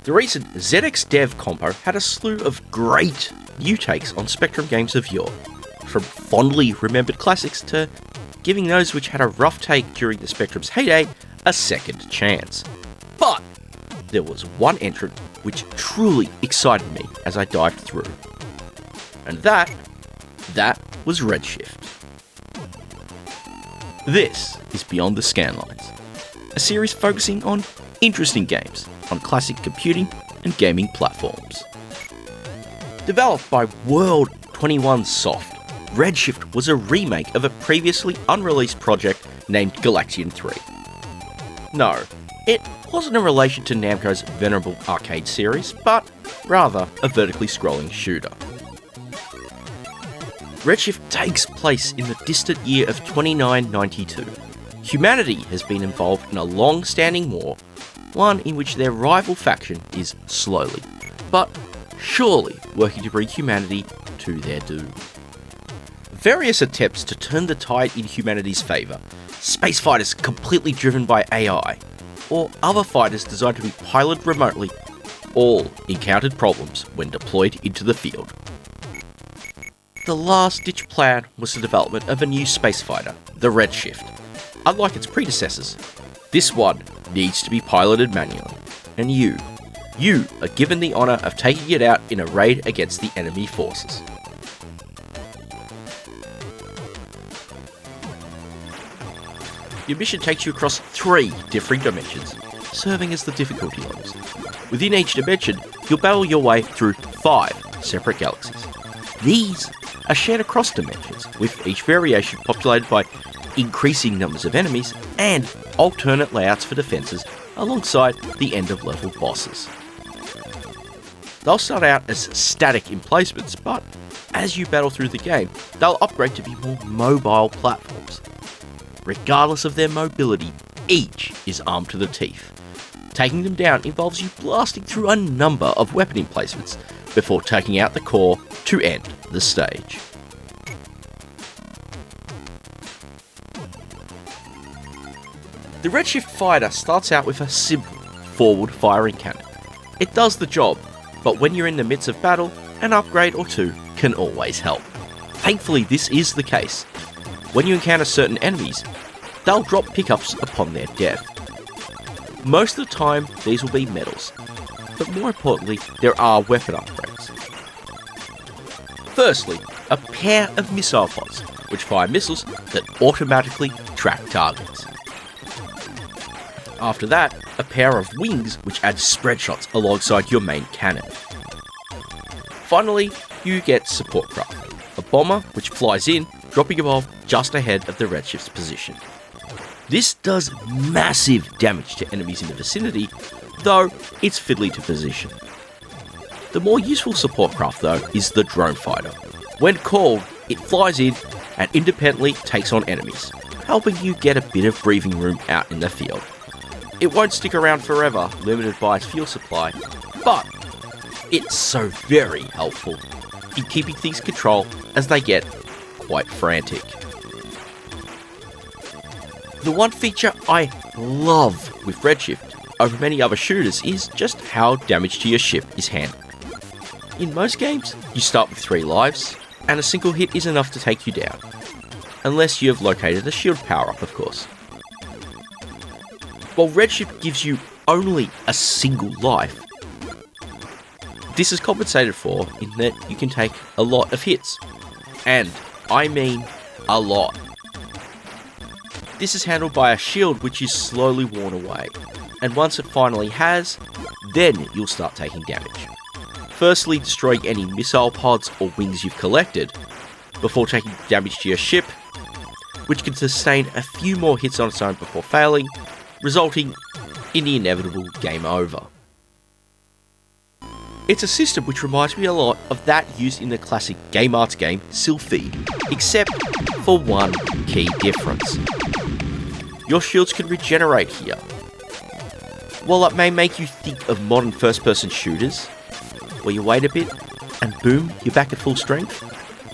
The recent ZX Dev compo had a slew of great new takes on Spectrum games of yore, from fondly remembered classics to giving those which had a rough take during the Spectrum's heyday a second chance. But there was one entrant which truly excited me as I dived through. And that was Redshift. This is Beyond the Scanlines, a series focusing on interesting games on classic computing and gaming platforms. Developed by World 21 Soft, Redshift was a remake of a previously unreleased project named Galaxian 3. No, it wasn't in relation to Namco's venerable arcade series, but rather a vertically scrolling shooter. Redshift takes place in the distant year of 2992. Humanity has been involved in a long-standing war, one in which their rival faction is slowly, but surely working to bring humanity to their doom. Various attempts to turn the tide in humanity's favour, space fighters completely driven by AI, or other fighters designed to be piloted remotely, all encountered problems when deployed into the field. The last-ditch plan was the development of a new space fighter, the Redshift. Unlike its predecessors, this one needs to be piloted manually, and you are given the honour of taking it out in a raid against the enemy forces. Your mission takes you across 3 different dimensions, serving as the difficulty levels. Within each dimension, you'll battle your way through 5 separate galaxies. These are shared across dimensions, with each variation populated by increasing numbers of enemies and alternate layouts for defences alongside the end-of-level bosses. They'll start out as static emplacements, but as you battle through the game, they'll upgrade to be more mobile platforms. Regardless of their mobility, each is armed to the teeth. Taking them down involves you blasting through a number of weapon emplacements before taking out the core to end the stage. The Redshift fighter starts out with a simple forward-firing cannon. It does the job, but when you're in the midst of battle, an upgrade or two can always help. Thankfully, this is the case. When you encounter certain enemies, they'll drop pickups upon their death. Most of the time, these will be medals, but more importantly, there are weapon upgrades. Firstly, a pair of missile pods, which fire missiles that automatically track targets. After that, a pair of wings which add spread shots alongside your main cannon. Finally, you get support craft, a bomber which flies in, dropping a bomb just ahead of the Redshift's position. This does massive damage to enemies in the vicinity, though it's fiddly to position. The more useful support craft though is the drone fighter. When called, it flies in and independently takes on enemies, helping you get a bit of breathing room out in the field. It won't stick around forever, limited by its fuel supply, but it's so very helpful in keeping things in control as they get quite frantic. The one feature I love with Redshift over many other shooters is just how damage to your ship is handled. In most games, you start with 3 lives, and a single hit is enough to take you down. Unless you have located a shield power-up, of course. While Redshift gives you only a single life, this is compensated for in that you can take a lot of hits. And I mean a lot. This is handled by a shield which is slowly worn away, and once it finally has, then you'll start taking damage. Firstly, destroying any missile pods or wings you've collected, before taking damage to your ship, which can sustain a few more hits on its own before failing, resulting in the inevitable game over. It's a system which reminds me a lot of that used in the classic Game Arts game Sylphie, except for one key difference. Your shields can regenerate here. While it may make you think of modern first-person shooters, where you wait a bit and boom, you're back at full strength,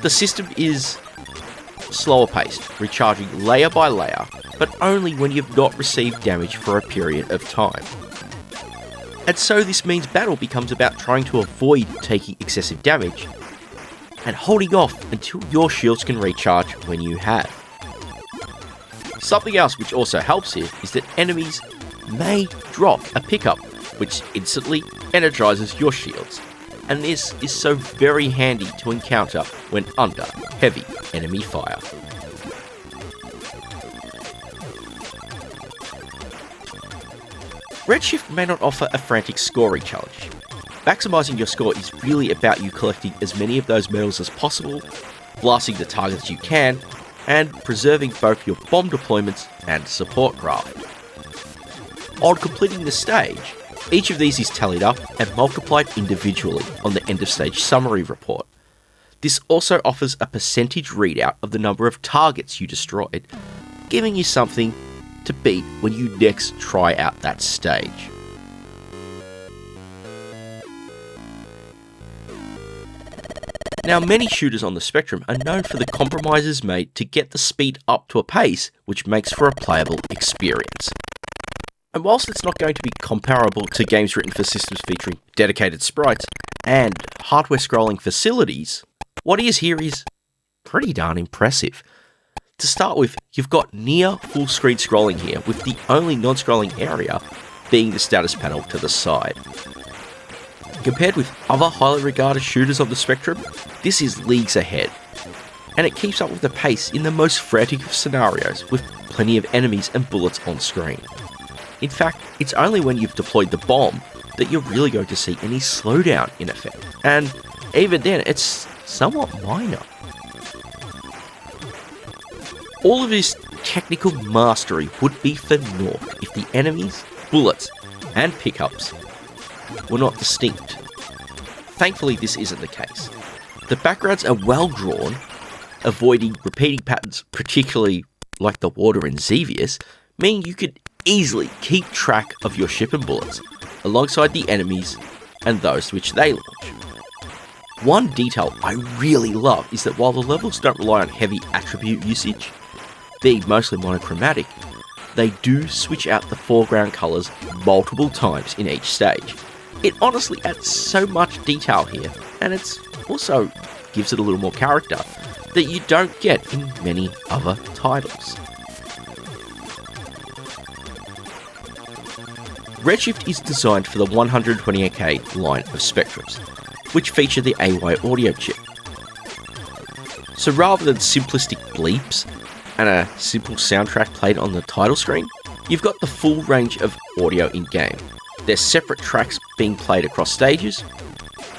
the system is slower paced, recharging layer by layer, but only when you've not received damage for a period of time. And so this means battle becomes about trying to avoid taking excessive damage and holding off until your shields can recharge when you have. Something else which also helps here is that enemies may drop a pickup which instantly energizes your shields, and this is so very handy to encounter when under heavy enemy fire. Redshift may not offer a frantic scoring challenge. Maximising your score is really about you collecting as many of those medals as possible, blasting the targets you can, and preserving both your bomb deployments and support craft. On completing the stage, each of these is tallied up and multiplied individually on the end of stage summary report. This also offers a percentage readout of the number of targets you destroyed, giving you something to beat when you next try out that stage. Now, many shooters on the spectrum are known for the compromises made to get the speed up to a pace which makes for a playable experience. And whilst it's not going to be comparable to games written for systems featuring dedicated sprites and hardware scrolling facilities, what is here is pretty darn impressive. To start with, you've got near full screen scrolling here, with the only non-scrolling area being the status panel to the side. Compared with other highly regarded shooters on the spectrum, this is leagues ahead, and it keeps up with the pace in the most frantic of scenarios with plenty of enemies and bullets on screen. In fact, it's only when you've deployed the bomb that you're really going to see any slowdown in effect, and even then it's somewhat minor. All of this technical mastery would be for naught if the enemies, bullets, and pickups were not distinct. Thankfully, this isn't the case. The backgrounds are well drawn, avoiding repeating patterns, particularly like the water in Xevious, meaning you could easily keep track of your ship and bullets alongside the enemies and those which they launch. One detail I really love is that while the levels don't rely on heavy attribute usage, being mostly monochromatic, they do switch out the foreground colours multiple times in each stage. It honestly adds so much detail here, and it's also gives it a little more character that you don't get in many other titles. Redshift is designed for the 128K line of Spectrums, which feature the AY audio chip. So rather than simplistic bleeps and a simple soundtrack played on the title screen, you've got the full range of audio in-game. There's separate tracks being played across stages,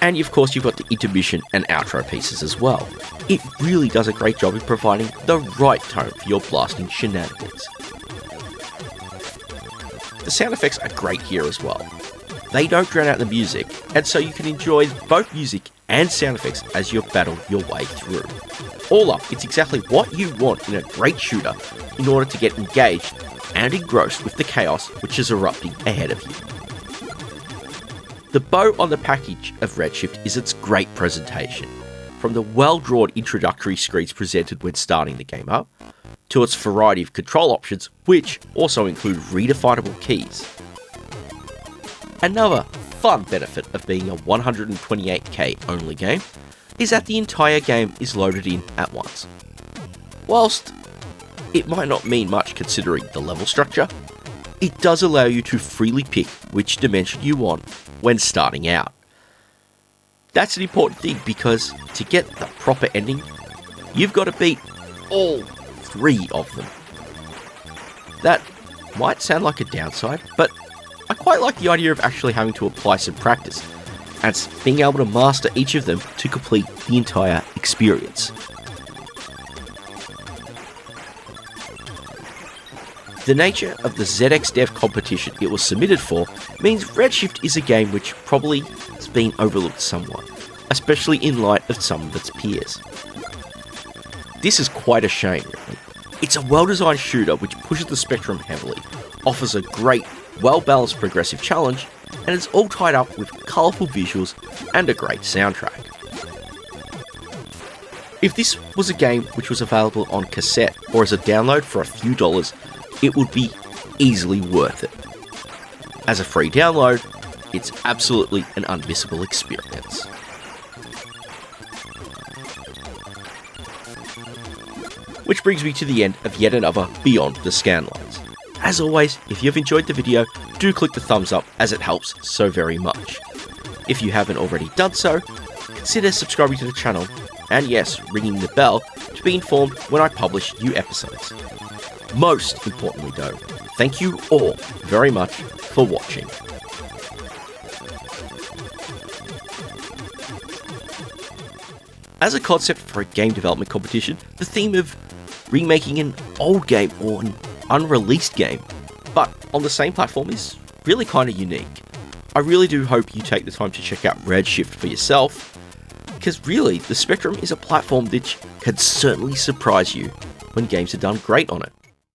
and of course you've got the intermission and outro pieces as well. It really does a great job in providing the right tone for your blasting shenanigans. The sound effects are great here as well. They don't drown out the music, and so you can enjoy both music and sound effects as you battle your way through. All up, it's exactly what you want in a great shooter in order to get engaged and engrossed with the chaos which is erupting ahead of you. The bow on the package of Redshift is its great presentation, from the well-drawn introductory screens presented when starting the game up, to its variety of control options, which also include redefinable keys. Another fun benefit of being a 128K only game is that the entire game is loaded in at once. Whilst it might not mean much considering the level structure, it does allow you to freely pick which dimension you want when starting out. That's an important thing because to get the proper ending, you've got to beat all 3 of them. That might sound like a downside, but I quite like the idea of actually having to apply some practice and being able to master each of them to complete the entire experience. The nature of the ZX Dev competition it was submitted for means Redshift is a game which probably has been overlooked somewhat, especially in light of some of its peers. This is quite a shame, really. It's a well-designed shooter which pushes the spectrum heavily, offers a great, well-balanced progressive challenge, and it's all tied up with colourful visuals and a great soundtrack. If this was a game which was available on cassette or as a download for a few dollars, it would be easily worth it. As a free download, It's absolutely an unmissable experience. Which brings me to the end of yet another Beyond the Scanlines. As always, if you've enjoyed the video, do click the thumbs up as it helps so very much. If you haven't already done so, consider subscribing to the channel, and yes, ringing the bell to be informed when I publish new episodes. Most importantly though, thank you all very much for watching. As a concept for a game development competition, the theme of remaking an old game or an unreleased game, but on the same platform, is really kind of unique. I really do hope you take the time to check out Redshift for yourself, because really, the Spectrum is a platform that can certainly surprise you when games are done great on it.